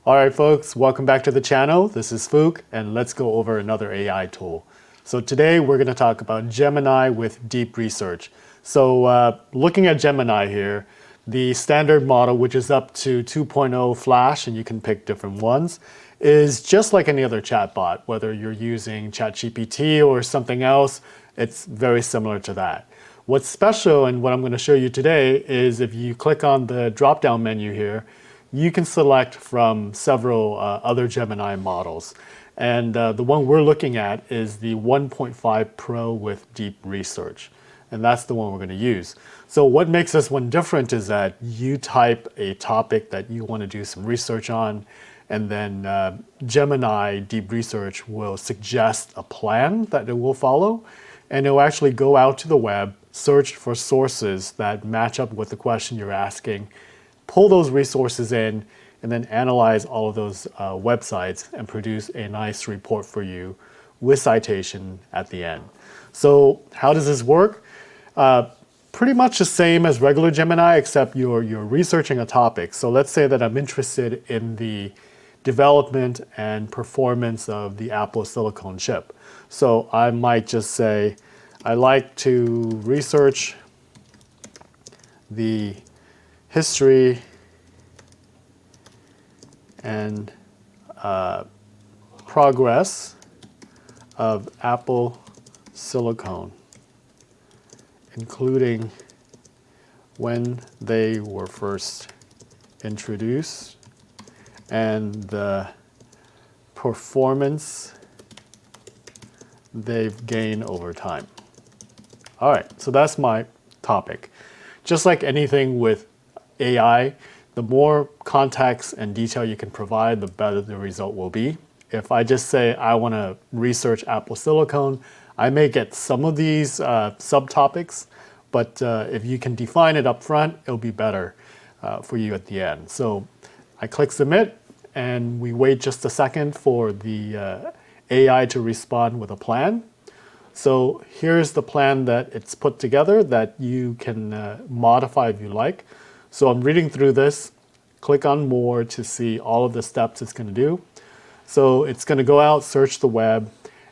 All right, folks, welcome back to the channel. This is Fook, and let's go over another AI tool. So today we're going to talk about Gemini with deep research. So looking at Gemini here, the standard model, which is up to 2.0 Flash, and you can pick different ones, is just like any other chatbot. Whether you're using ChatGPT or something else, it's very similar to that. What's special and what I'm going to show you today is if you click on the drop-down menu here, you can select from several other Gemini models. And the one we're looking at is the 1.5 Pro with deep research. And that's the one we're going to use. So what makes this one different is that you type a topic that you want to do some research on, and then Gemini Deep Research will suggest a plan that it will follow, and it will actually go out to the web, search for sources that match up with the question you're asking, pull those resources in, and then analyze all of those websites and produce a nice report for you with citation at the end. So how does this work? Pretty much the same as regular Gemini, except you're researching a topic. So let's say that I'm interested in the development and performance of the Apple silicon chip. So I might just say, I like to research the history and progress of Apple silicon, including when they were first introduced and the performance they've gained over time. All right, so that's my topic. Just like anything with AI, the more context and detail you can provide, the better the result will be. If I just say I want to research Apple silicon, I may get some of these subtopics, but if you can define it up front, it'll be better for you at the end. So I click submit, and we wait just a second for the AI to respond with a plan. So here's the plan that it's put together that you can modify if you like. So I'm reading through this, click on more to see all of the steps it's going to do. So it's going to go out, search the web,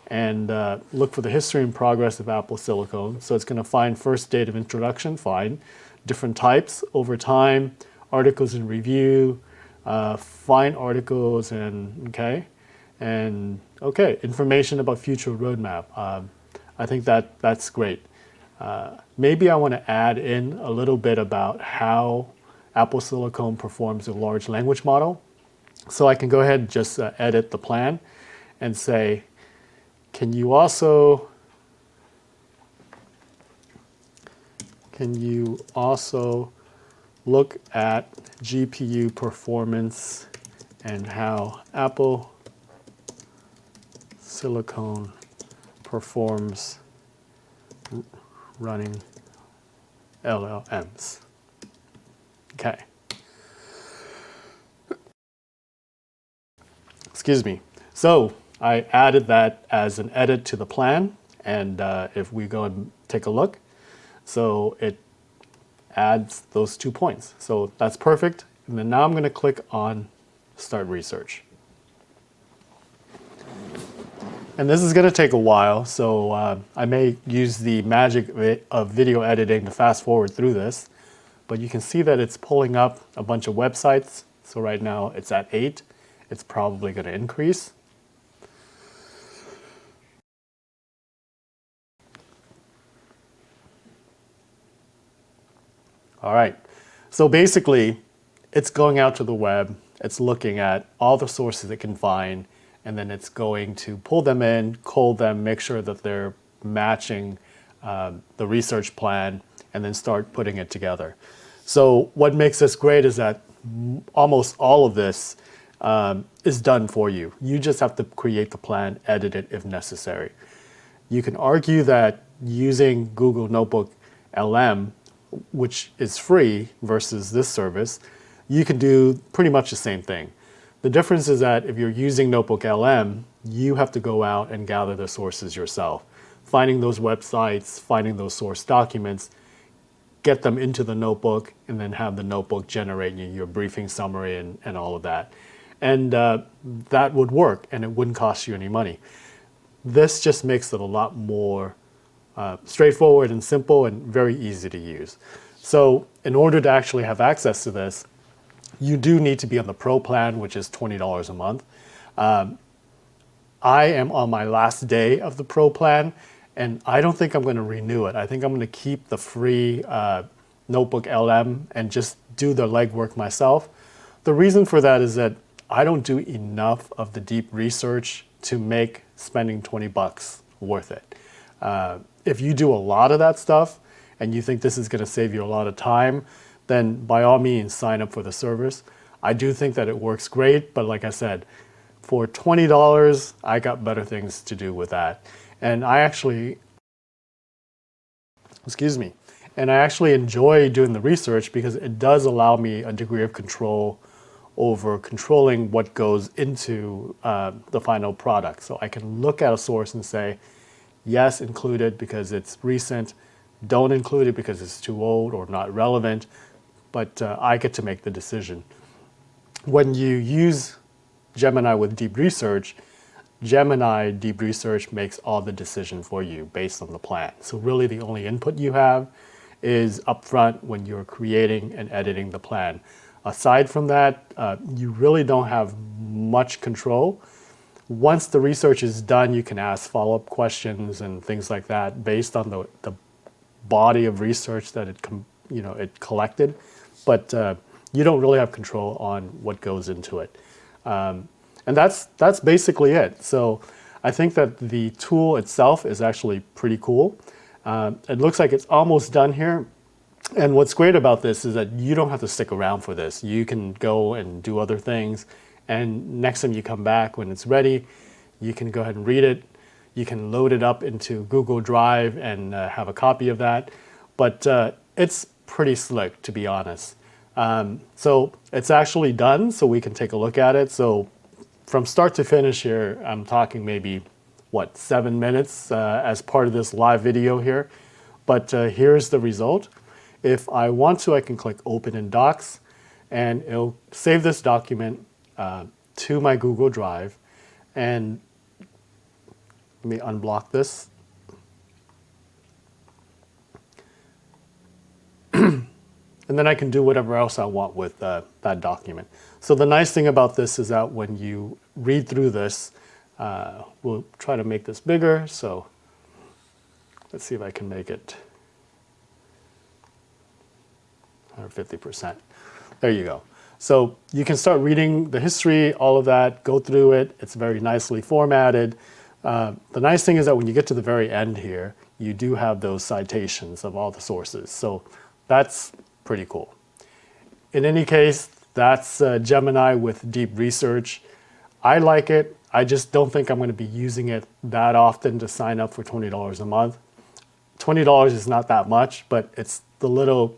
and look for the history and progress of Apple silicon. So it's going to find first date of introduction, fine. Different types over time, articles in review, find articles, and information about future roadmap. I think that's great. Maybe I want to add in a little bit about how Apple silicon performs a large language model. So I can go ahead and just edit the plan and say, can you also look at GPU performance and how Apple silicon performs running LLMs. Okay. Excuse me. So I added that as an edit to the plan, and if we go and take a look, so it adds those 2 points. So that's perfect. And then now I'm going to click on Start Research. And this is going to take a while, so I may use the magic of video editing to fast forward through this. But you can see that it's pulling up a bunch of websites. So right now it's at 8. It's probably going to increase. All right. So basically, it's going out to the web. It's looking at all the sources it can find, and then it's going to pull them in, cull them, make sure that they're matching the research plan, and then start putting it together. So what makes this great is that almost all of this is done for you. You just have to create the plan, edit it if necessary. You can argue that using Google Notebook LM, which is free versus this service, you can do pretty much the same thing. The difference is that if you're using Notebook LM, you have to go out and gather the sources yourself. Finding those websites, finding those source documents, get them into the notebook, and then have the notebook generate your briefing summary and all of that. And that would work, and it wouldn't cost you any money. This just makes it a lot more straightforward and simple and very easy to use. So in order to actually have access to this, you do need to be on the Pro plan, which is $20 a month. I am on my last day of the Pro plan, and I don't think I'm going to renew it. I think I'm going to keep the free Notebook LM and just do the legwork myself. The reason for that is that I don't do enough of the deep research to make spending 20 bucks worth it. If you do a lot of that stuff and you think this is going to save you a lot of time, then by all means sign up for the service. I do think that it works great, but like I said, for $20, I got better things to do with that. And I actually, and I actually enjoy doing the research because it does allow me a degree of control over controlling what goes into the final product. So I can look at a source and say, yes, include it because it's recent, don't include it because it's too old or not relevant, but I get to make the decision. When you use Gemini with deep research, Gemini deep research makes all the decision for you based on the plan. So really the only input you have is upfront when you're creating and editing the plan. Aside from that, you really don't have much control. Once the research is done, you can ask follow-up questions and things like that based on the body of research that it collected, but you don't really have control on what goes into it. And that's basically it. So I think that the tool itself is actually pretty cool. It looks like it's almost done here. And what's great about this is that you don't have to stick around for this. You can go and do other things. And next time you come back when it's ready, you can go ahead and read it. You can load it up into Google Drive and have a copy of that. But it's pretty slick, to be honest. So it's actually done, so we can take a look at it. So from start to finish here, I'm talking maybe, 7 minutes as part of this live video here. But here's the result. If I want to, I can click Open in Docs, and it'll save this document to my Google Drive. And let me unblock this. And then I can do whatever else I want with that document. So the nice thing about this is that when you read through this, we'll try to make this bigger. So let's see if I can make it 150%. There you go. So you can start reading the history, all of that, go through it. It's very nicely formatted. The nice thing is that when you get to the very end here, you do have those citations of all the sources. So that's pretty cool. In any case, that's Gemini with deep research. I like it. I just don't think I'm going to be using it that often to sign up for $20 a month. $20 is not that much, but it's the little,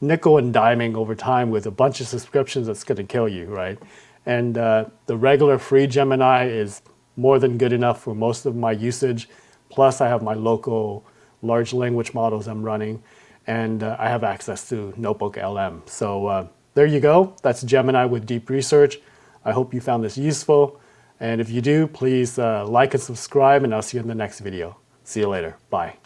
nickel and diming over time with a bunch of subscriptions that's going to kill you, right? And the regular free Gemini is more than good enough for most of my usage. Plus, I have my local large language models I'm running, and I have access to Notebook LM. So there you go. That's Gemini with deep research. I hope you found this useful. And if you do, please like and subscribe, and I'll see you in the next video. See you later. Bye.